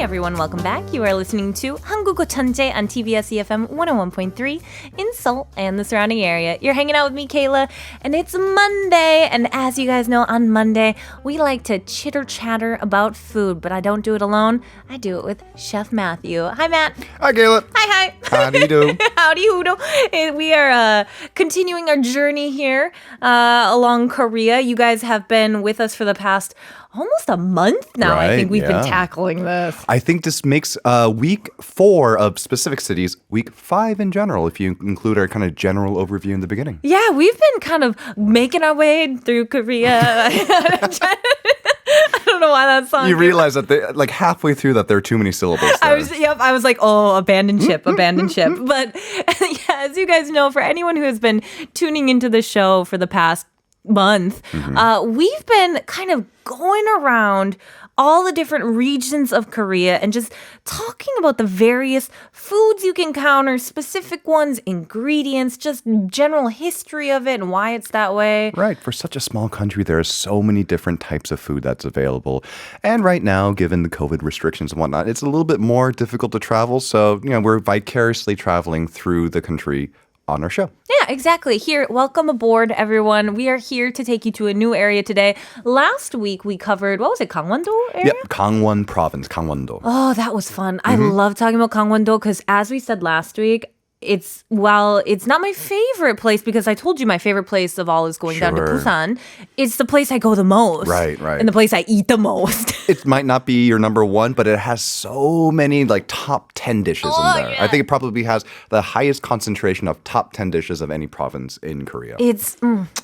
everyone, welcome back. You are listening to 한국어천재 on TBS EFM 101.3 in Seoul and the surrounding area. You're hanging out with me, Kayla, and it's Monday. And as you guys know, on Monday, we like to chitter-chatter about food, but I don't do it alone. I do it with Chef Matthew. Hi, Matt. Hi, Kayla. Hi. Howdy do. Howdy hoodoo. We are continuing our journey here along Korea. You guys have been with us for the past almost a month now. Right, I think we've been tackling this. I think this makes week 4 of specific cities, week 5 in general, if you include our kind of general overview in the beginning. Yeah, we've been kind of making our way through Korea. I don't know why that song. You realize that like halfway through that there are too many syllables there. I was like, oh, abandoned ship. But yeah, as you guys know, for anyone who has been tuning into the show for the past month, we've been kind of going around all the different regions of Korea and just talking about the various foods you can encounter, specific ones, ingredients, just general history of it and why it's that way. Right. For such a small country, there are so many different types of food that's available. And right now, given the COVID restrictions and whatnot, it's a little bit more difficult to travel. So, we're vicariously traveling through the country on our show. Yeah, exactly. Here, welcome aboard, everyone. We are here to take you to a new area today. Last week, we covered, what was it, Gangwon-do area? Yep, Gangwon province, Gangwon-do. Oh, that was fun. I love talking about Gangwon-do because as we said last week, it's not my favorite place because I told you my favorite place of all is going down to Busan. It's the place I go the most. Right. And the place I eat the most. It might not be your number one, but it has so many like top 10 dishes in there. Yeah. I think it probably has the highest concentration of top 10 dishes of any province in Korea. It's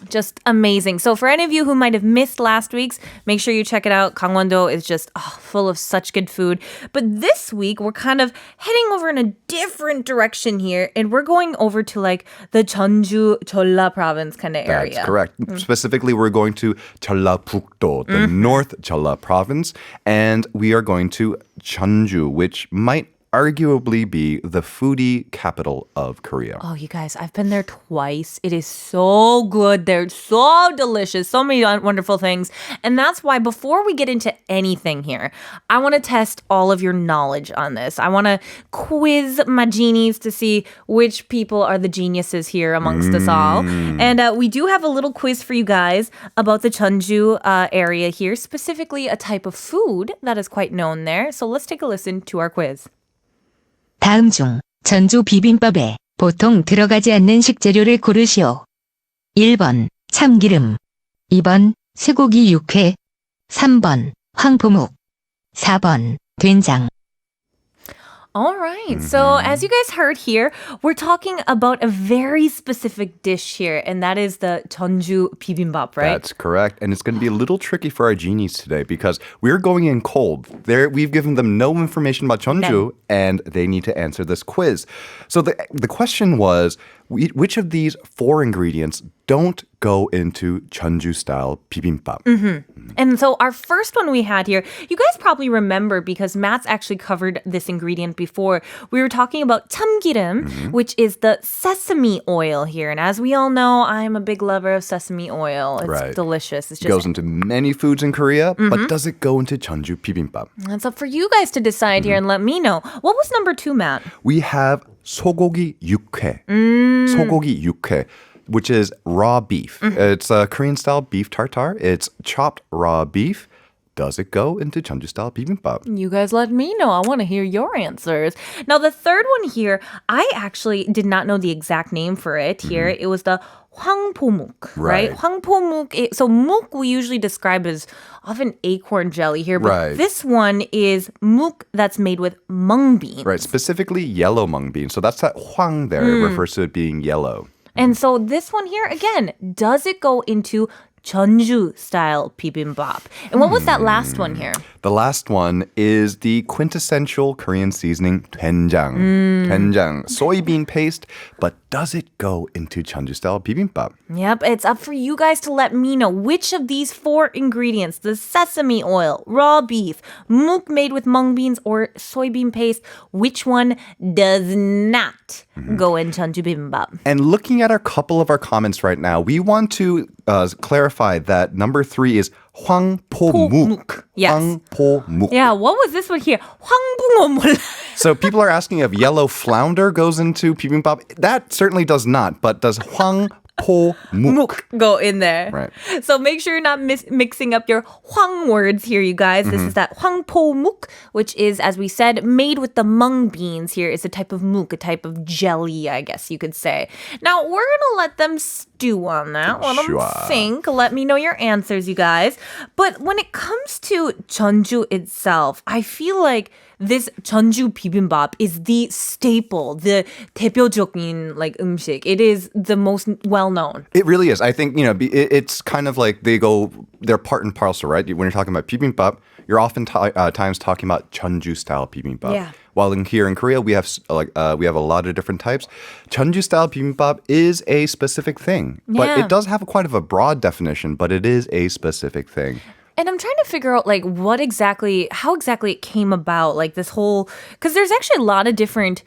just amazing. So for any of you who might have missed last week's, make sure you check it out. Gangwon-do is just full of such good food. But this week, we're kind of heading over in a different direction here. And we're going over to like the Jeonju, Jeolla province kind of area. That's correct. Specifically, we're going to Jeollabuk-do, the North Jeolla province. And we are going to Jeonju, which might arguably be the foodie capital of Korea. Oh, you guys, I've been there twice. It is so good. They're so delicious. So many wonderful things. And that's why before we get into anything here, I want to test all of your knowledge on this. I want to quiz my genies to see which people are the geniuses here amongst us all. And we do have a little quiz for you guys about the Jeonju area here, specifically a type of food that is quite known there. So let's take a listen to our quiz. 다음 중 전주 비빔밥에 보통 들어가지 않는 식재료를 고르시오. 1번 참기름, 2번 쇠고기 육회, 3번 황포묵, 4번 된장. All right. So as you guys heard here, we're talking about a very specific dish here, and that is the Jeonju bibimbap, right? That's correct. And it's going to be a little tricky for our genies today because we're going in cold. We've given them no information about Jeonju, and they need to answer this quiz. So the question was, which of these 4 ingredients don't go into Jeonju-style bibimbap? And so our first one we had here, you guys probably remember because Matt's actually covered this ingredient before. We were talking about 참기름, which is the sesame oil here. And as we all know, I'm a big lover of sesame oil. It's delicious. It goes into many foods in Korea, but does it go into Jeonju bibimbap? It's up for you guys to decide here and let me know. What was number 2, Matt? We have 소고기 육회. 소고기 육회, which is raw beef. It's a Korean-style beef tartare. It's chopped raw beef. Does it go into Jeonju-style bibimbap? You guys let me know. I want to hear your answers. Now, the third one here, I actually did not know the exact name for it here. It was the 황포묵, right? 황포묵. So muk we usually describe as often acorn jelly here, but this one is muk that's made with mung beans. Right, specifically yellow mung beans. So that's that hwang there. It refers to it being yellow. And so this one here, again, does it go into Jeonju-style bibimbap? And what was that last one here? The last one is the quintessential Korean seasoning, doenjang. Doenjang, soybean paste, but does it go into Jeonju-style bibimbap? Yep, it's up for you guys to let me know which of these 4 ingredients, the sesame oil, raw beef, muk made with mung beans, or soybean paste, which one does not go in Jeonju bibimbap? And looking at a couple of our comments right now, we want to clarify that number 3 is 황포묵. Yes. 황포묵. Yeah, what was this one here? 황붕어 몰라. So people are asking if yellow flounder goes into bibimbap. That certainly does not, but does 황포묵 go in there. Right. So make sure you're not mixing up your hwang words here, you guys. This is that hwangpo-muk, which is, as we said, made with the mung beans here. It's a type of muk, a type of jelly, I guess you could say. Now, we're going to let them stew on that. Let them Sure. think. Let me know your answers, you guys. But when it comes to Jeonju itself, I feel like this Jeonju bibimbap is the staple, the 대표적인 like 음식. It is the most well known. It really is. I think, it's kind of like they're part and parcel, right? When you're talking about bibimbap, you're often times talking about Jeonju style bibimbap. Yeah. While here in Korea, we have a lot of different types. Jeonju style bibimbap is a specific thing, but Yeah. it does have quite of a broad definition, but it is a specific thing. And I'm trying to figure out like how exactly it came about, like this whole, because there's actually a lot of different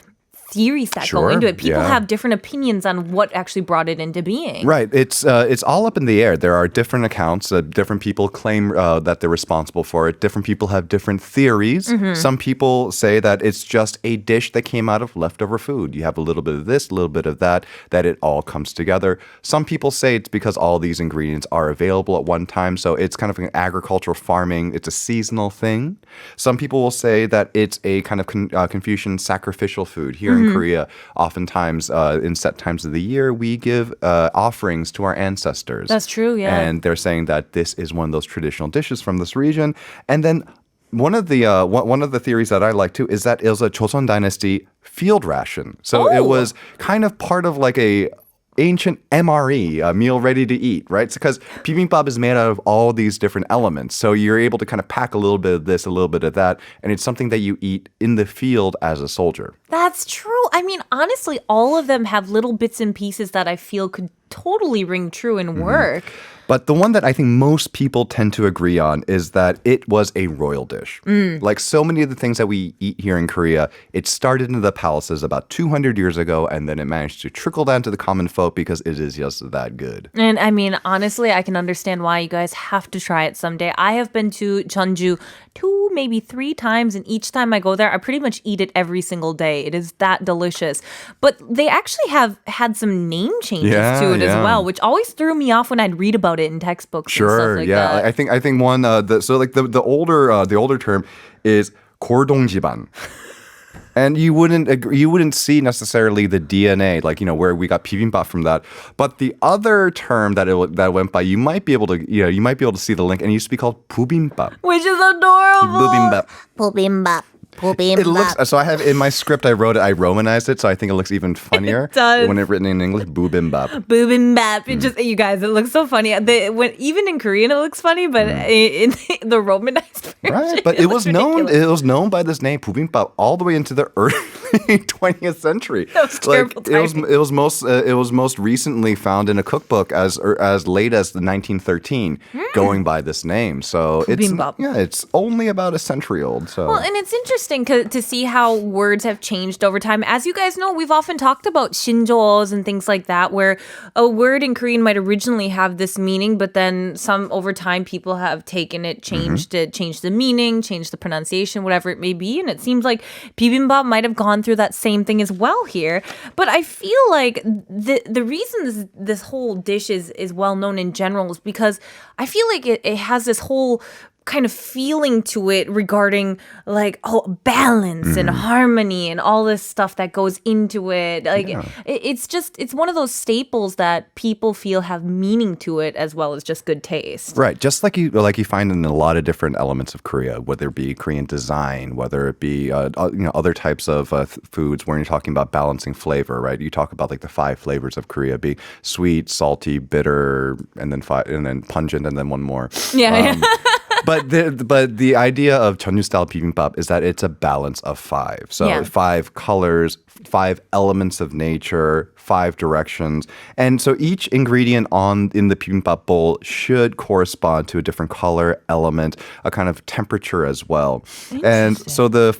theories that go Sure, into it. People yeah. have different opinions on what actually brought it into being. Right. It's all up in the air. There are different accounts. Different people claim that they're responsible for it. Different people have different theories. Some people say that it's just a dish that came out of leftover food. You have a little bit of this, a little bit of that it all comes together. Some people say it's because all these ingredients are available at one time. So it's kind of an agricultural farming. It's a seasonal thing. Some people will say that it's a kind of Confucian sacrificial food. Here in Korea, oftentimes in set times of the year, we give offerings to our ancestors. That's true, yeah. And they're saying that this is one of those traditional dishes from this region. And then one of the theories that I like too is that it was a Joseon Dynasty field ration. So it was kind of part of like a ancient MRE, a meal ready to eat, right? Because bibimbap is made out of all these different elements. So you're able to kind of pack a little bit of this, a little bit of that, and it's something that you eat in the field as a soldier. That's true. I mean, honestly, all of them have little bits and pieces that I feel could totally ring true and work. But the one that I think most people tend to agree on is that it was a royal dish. Like so many of the things that we eat here in Korea, it started in the palaces about 200 years ago, and then it managed to trickle down to the common folk because it is just that good. And I mean, honestly, I can understand why you guys have to try it someday. I have been to Jeonju 2, maybe 3 times, and each time I go there, I pretty much eat it every single day. It is that delicious. But they actually have had some name changes to it as well, which always threw me off when I'd read about it in textbooks and stuff like that. I think one the older term is 골동지방. And you wouldn't see necessarily the DNA, like, where we got bibimbap from that. But the other term that went by, you might be able to see the link, and it used to be called 부비mbap. Which is adorable. Bubimbap. Bibimbap. It looks, so I have in my script, I romanized it, so I think it looks even funnier. It does. When it's written in English, bubimbap. Bibimbap. It just, you guys, it looks so funny. Even in Korean, it looks funny, but in the romanized version, Right, but it was known. ridiculous. It was known by this name, bibimbap, all the way into the early 20th century. That was terrible timing. It was most recently found in a cookbook as late as the 1913, going by this name. So Bibimbap. it's only about a century old. So Well, and it's interesting to see how words have changed over time. As you guys know, we've often talked about shinjoos and things like that, where a word in Korean might originally have this meaning, but then over time, people have taken it, changed it, changed the meaning, changed the pronunciation, whatever it may be. And it seems like bibimbap might have gone through that same thing as well here. But I feel like the reason this whole dish is well known in general is because I feel like it has this whole kind of feeling to it regarding like balance and harmony and all this stuff that goes into it. Like it's one of those staples that people feel have meaning to it as well as just good taste. right, just like you find in a lot of different elements of Korea, whether it be Korean design, whether it be other types of foods when you're talking about balancing flavor, right? You talk about like the 5 flavors of Korea, be sweet, salty, bitter, and then pungent, and then one more. Yeah. but the idea of Jeonju style bibimbap is that it's a balance of five. So Yeah. 5 colors, 5 elements of nature, 5 directions. And so each ingredient in the bibimbap bowl should correspond to a different color, element, a kind of temperature as well. And so the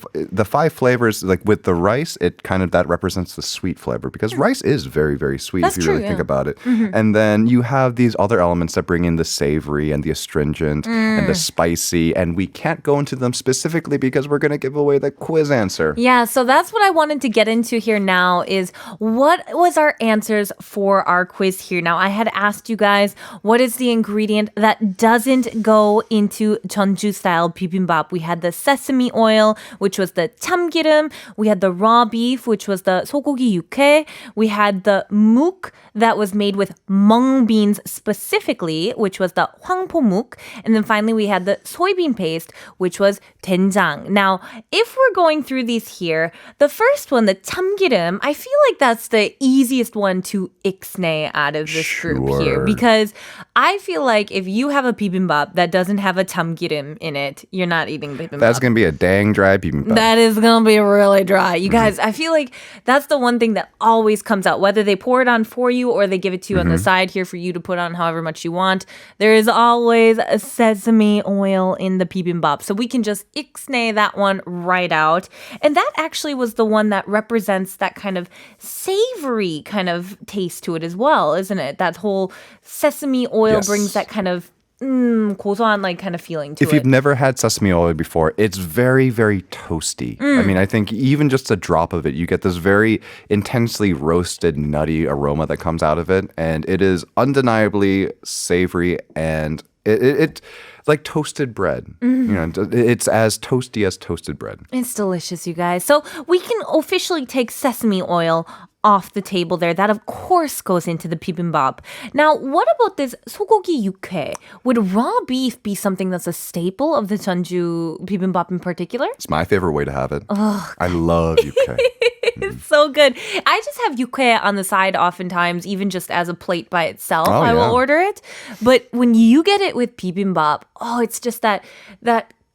5 flavors, like with the rice, it kind of that represents the sweet flavor because rice is very, very sweet That's if you really true, think yeah. about it. And then you have these other elements that bring in the savory and the astringent and the spicy. And we can't go into them specifically because we're going to give away the quiz answer. Yeah, so that's what I wanted to get into here now is what was our answers for our quiz here. Now, I had asked you guys what is the ingredient that doesn't go into Jeonju style bibimbap. We had the sesame oil, which was the 참기름. We had the raw beef, which was the 소고기 육회. We had the muk that was made with mung beans specifically, which was the 황포묵. And then finally, we had the soybean paste, which was 된장. Now, if we're going through these here, the first one, the 참기름, I feel like that's the easiest one to ixnay out of this group here. Sure. Because I feel like if you have a bibimbap that doesn't have a 참기름 in it, you're not eating bibimbap. That's going to be a dang dry bibimbap. That is going to be really dry. You guys, I feel like that's the one thing that always comes out. Whether they pour it on for you or they give it to you on the side here for you to put on however much you want, there is always a sesame oil in the bibimbap. So we can just ixnay that one right out. And that actually was the one that represents that kind of savory kind of taste to it as well, isn't it? That whole sesame oil Yes. brings that kind of 고소한 like kind of feeling to If it. you've never had sesame oil before, it's very, very toasty. I mean, I think even just a drop of it, you get this very intensely roasted, nutty aroma that comes out of it. And it is undeniably savory and it like toasted bread. You know, it's as toasty as toasted bread. It's delicious, you guys. So we can officially take sesame oil off the table there. That, of course, goes into the bibimbap. Now, what about this 소고기 육회? Would raw beef be something that's a staple of the Jeonju bibimbap in particular? It's my favorite way to have it. I love ukkae. It's so good. I just have 육회 on the side oftentimes, even just as a plate by itself. Oh, I will yeah. order it. But when you get it with bibimbap, it's just that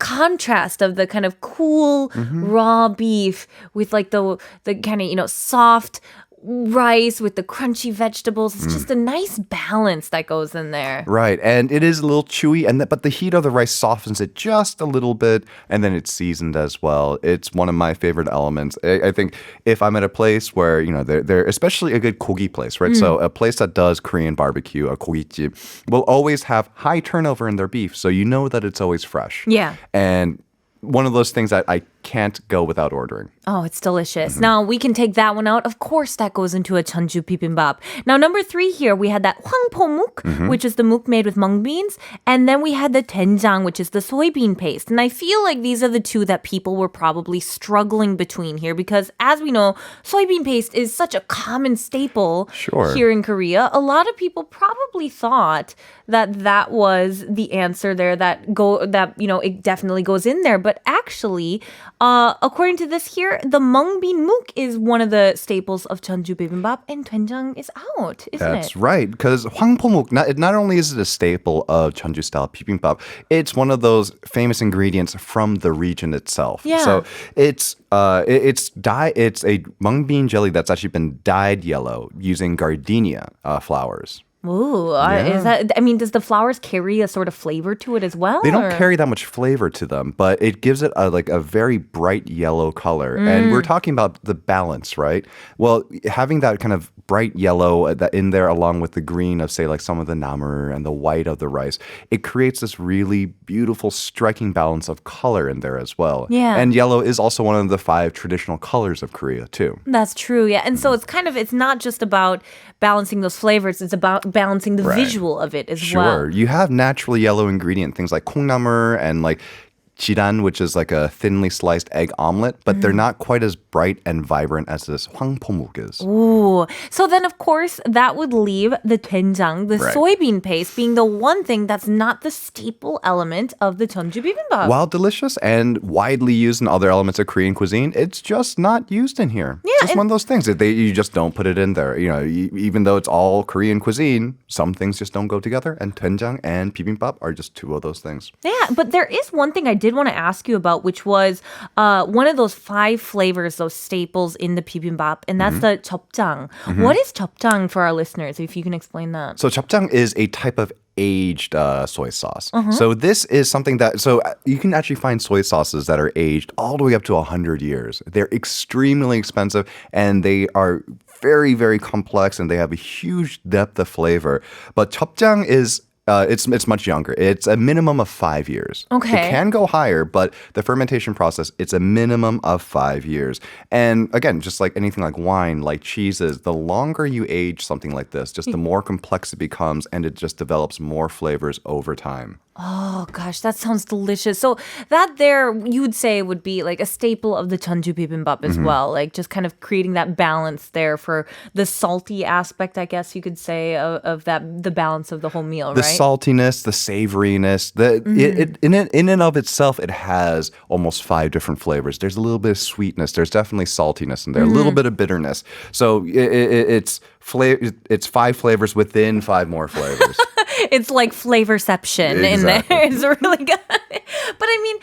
contrast of the kind of cool raw beef with like the kind of soft rice with the crunchy vegetables. It's just a nice balance that goes in there. Right, and it is a little chewy, but the heat of the rice softens it just a little bit, and then it's seasoned as well. It's one of my favorite elements. I think if I'm at a place where they're especially a good gogi place, right? So a place that does Korean barbecue, a gogijip, will always have high turnover in their beef, so you know that it's always fresh. Yeah. And one of those things that I can't go without ordering. Oh, it's delicious. Now, we can take that one out. Of course, that goes into a Jeonju bibimbap. Now, number 3 here, we had that 황포묵, which is the muk made with mung beans. And then we had the 된장, which is the soybean paste. And I feel like these are the two that people were probably struggling between here because, as we know, soybean paste is such a common staple Sure. here in Korea. A lot of people probably thought that was the answer there, that it definitely goes in there. But actually, according to this here, the mung bean muk is one of the staples of Jeonju bibimbap, and doenjang is out, isn't That's it? right, because 황포묵, not only is it a staple of Jeonju style bibimbap, it's one of those famous ingredients from the region itself. Yeah. So it's a mung bean jelly that's actually been dyed yellow using gardenia flowers. Ooh, does the flowers carry a sort of flavor to it as well? They don't or- carry that much flavor to them, but it gives it a very bright yellow color. And we're talking about the balance, right? Well, having that kind of bright yellow that in there along with the green of, say, like some of the namu and the white of the rice, it creates this really beautiful, striking balance of color in there as well. Yeah. And yellow is also one of the 5 traditional colors of Korea, too. That's true, yeah. And so it's not just about balancing those flavors, it's about balancing the Right. visual of it as Sure. well. You have naturally yellow ingredient, things like 콩나물 and like jiran, which is like a thinly sliced egg omelet, but they're not quite as bright and vibrant as this hwangpomuk is. Ooh. So then, of course, that would leave the doenjang, the Right. soybean paste, being the one thing that's not the staple element of the Jeonju bibimbap. While delicious and widely used in other elements of Korean cuisine, it's just not used in here. Yeah, It's just and- one of those things that you just don't put it in there. You know, even though it's all Korean cuisine, some things just don't go together. And doenjang and bibimbap are just two of those things. Yeah, but there is one thing I did want to ask you about, which was one of those 5 flavors, those staples in the bibimbap, and that's the jeopjang. What is jeopjang for our listeners, if you can explain that? So jeopjang is a type of aged soy sauce. So this is something that, so you can actually find soy sauces that are aged all the way up to 100 years. They're extremely expensive and they are very, very complex and they have a huge depth of flavor. But jeopjang is it's much younger. It's a minimum of 5 years. Okay. It can go higher, but the fermentation process, it's a minimum of 5 years. And again, just like anything like wine, like cheeses, the longer you age something like this, just the more complex it becomes and it just develops more flavors over time. Oh gosh, that sounds delicious. So that there, you would say would be like a staple of the Jeonju bibimbap as well, like just kind of creating that balance there for the salty aspect, I guess you could say, of that the balance of the whole meal, The right? saltiness, the savoriness, in and of itself, it has almost 5 different flavors. There's a little bit of sweetness. There's definitely saltiness in there, a little bit of bitterness. So it's 5 flavors within 5 more flavors. It's like flavorception in there. Exactly. It's really good. But I mean,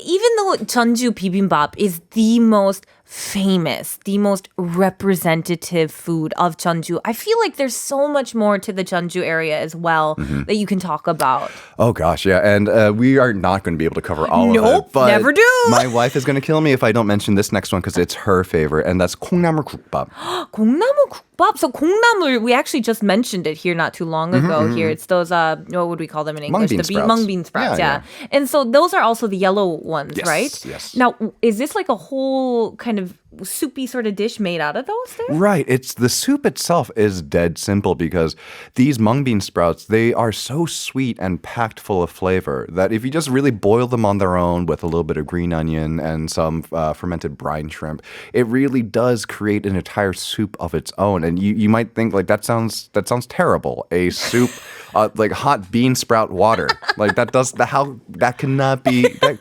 even though Jeonju bibimbap is the most famous, the most representative food of Jeonju, I feel like there's so much more to the Jeonju area as well that you can talk about. Oh gosh, yeah, and we are not going to be able to cover all of it. Nope, But never do. My wife is going to kill me if I don't mention this next one because it's her favorite, and that's 콩나물 국밥. 콩나물 국밥. So 콩나물, we actually just mentioned it here not too long ago. Here, it's those what would we call them in English? Mung bean sprouts. Mung bean sprouts. Yeah, Yeah. And so those are also the yellow ones, Yes, right? yes. Now, is this like a whole kind of soupy sort of dish made out of those there? Right, it's the soup itself is dead simple because these mung bean sprouts, they are so sweet and packed full of flavor that if you just really boil them on their own with a little bit of green onion and some fermented brine shrimp, it really does create an entire soup of its own. And you might think like that sounds terrible. A soup like hot bean sprout water. Like that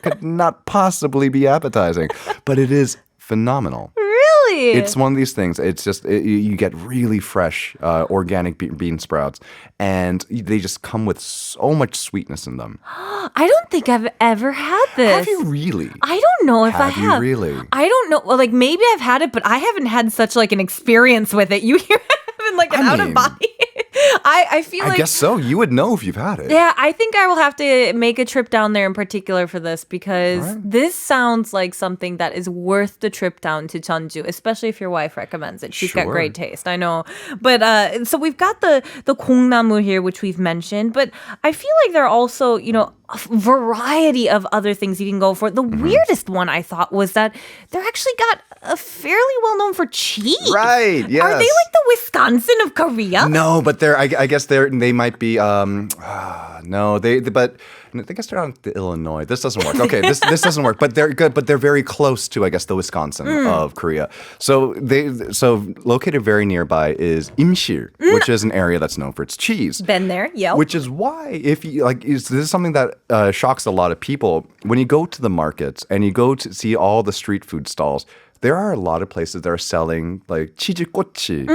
could not possibly be appetizing. But it is phenomenal. Really? It's one of these things. It's just you get really fresh organic bean sprouts, and they just come with so much sweetness in them. I don't think I've ever had this. Have you really? I don't know if I Have you have. really? I don't know. Well, like maybe I've had it, but I haven't had such like an experience with it. You hear having like an I out of mean, body. I feel I like guess so. You would know if you've had it. yeah, I think I will have to make a trip down there in particular for this because this sounds like something that is worth the trip down to Jeonju, especially if your wife recommends it. She's got Sure. great taste, I know. But so we've got the 콩나물 here, which we've mentioned, but I feel like there are also, you know, a variety of other things you can go for. The weirdest one I thought was that they're actually got a fairly well known for cheese. Right, yes. Are they like the Wisconsin of Korea? No, but I guess they might be. No, but I guess they're on the Illinois. This doesn't work. Okay, this doesn't work. But they're good. But they're very close to, I guess, the Wisconsin of Korea. So located very nearby is Imshir, which is an area that's known for its cheese. Been there, yeah. Which is why, if you like, this is something that shocks a lot of people. When you go to the markets and you go to see all the street food stalls, there are a lot of places that are selling like 치즈꼬치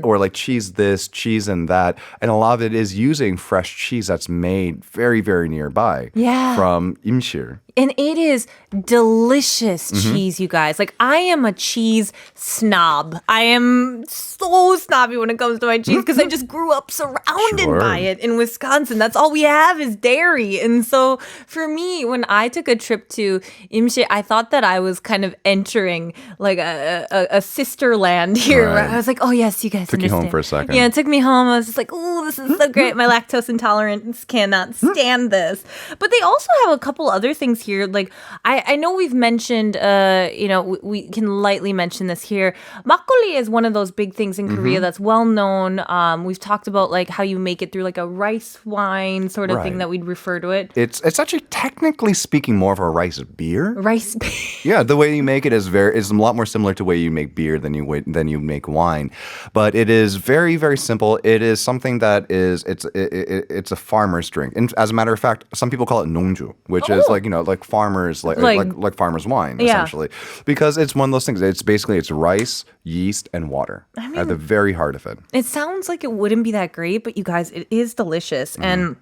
or like cheese this, cheese and that. And a lot of it is using fresh cheese that's made very, very nearby from Imshir. And it is delicious cheese, you guys. Like, I am a cheese snob. I am so snobby when it comes to my cheese because I just grew up surrounded by it in Wisconsin. That's all we have is dairy. And so for me, when I took a trip to Imshir, I thought that I was kind of entering like a sister land here where I was like, oh, yes, you guys Took you understand. home for a second. Yeah, it took me home. I was just like, oh, this is so great. My lactose intolerance cannot stand this. But they also have a couple other things here. Like, I know we've mentioned, we can lightly mention this here. Makgeolli is one of those big things in Korea that's well known. We've talked about like how you make it through like a rice wine sort of thing that we'd refer to it. It's actually technically speaking more of a rice beer. Rice beer. Yeah, the way you make it is a lot more similar to the way you make beer than you make wine, but it is very, very simple. It is something that it's a farmer's drink. And as a matter of fact, some people call it 농주, which is like farmers like farmers wine essentially, because it's one of those things. It's rice, yeast, and water at the very heart of it. It sounds like it wouldn't be that great, but you guys, it is delicious. And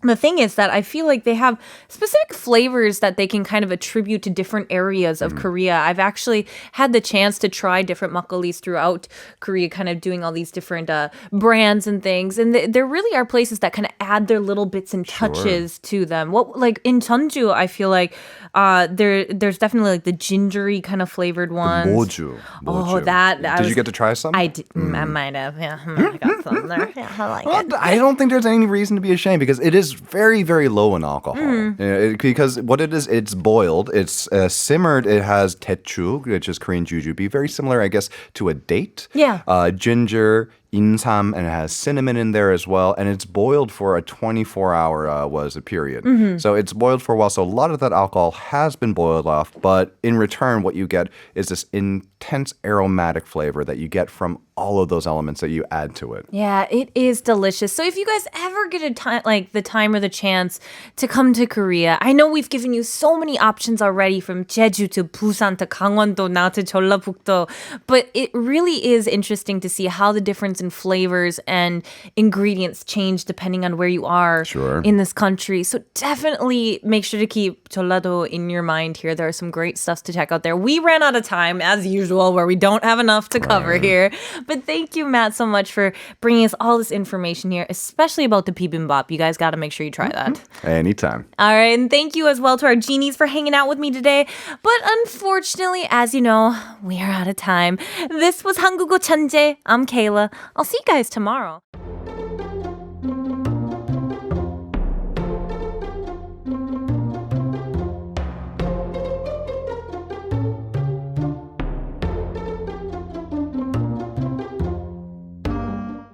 the thing is that I feel like they have specific flavors that they can kind of attribute to different areas of Korea. I've actually had the chance to try different makgeollis throughout Korea, kind of doing all these different brands and things. And there really are places that kind of add their little bits and touches to them. Like in Jeonju, I feel like there's definitely like the gingery kind of flavored ones. Moju. Oh, that. Did you get to try some? I did. I might have. Yeah, I might have got some there. Yeah, I like it. I don't think there's any reason to be ashamed because it is very, very low in alcohol. Because what it is, it's boiled, it's simmered. It has tetchu, which is Korean jujube, very similar, I guess, to a date. Yeah. Ginger, insam, and it has cinnamon in there as well. And it's boiled for a 24-hour period. So it's boiled for a while. So a lot of that alcohol has been boiled off. But in return, what you get is this intense aromatic flavor that you get from all of those elements that you add to it. Yeah, it is delicious. So if you guys ever get the time or the chance to come to Korea, I know we've given you so many options already, from Jeju to Busan to Gangwon-do, now to Jeollabuk-do, but it really is interesting to see how the difference in flavors and ingredients change depending on where you are in this country. So definitely make sure to keep Jeollado in your mind here. There are some great stuff to check out there. We ran out of time, as usual, where we don't have enough to cover here. But thank you, Matt, so much for bringing us all this information here, especially about the bibimbap. You guys got to make sure you try that. Anytime. All right, and thank you as well to our genies for hanging out with me today. But unfortunately, as you know, we are out of time. This was 한국어천재. I'm Kayla. I'll see you guys tomorrow.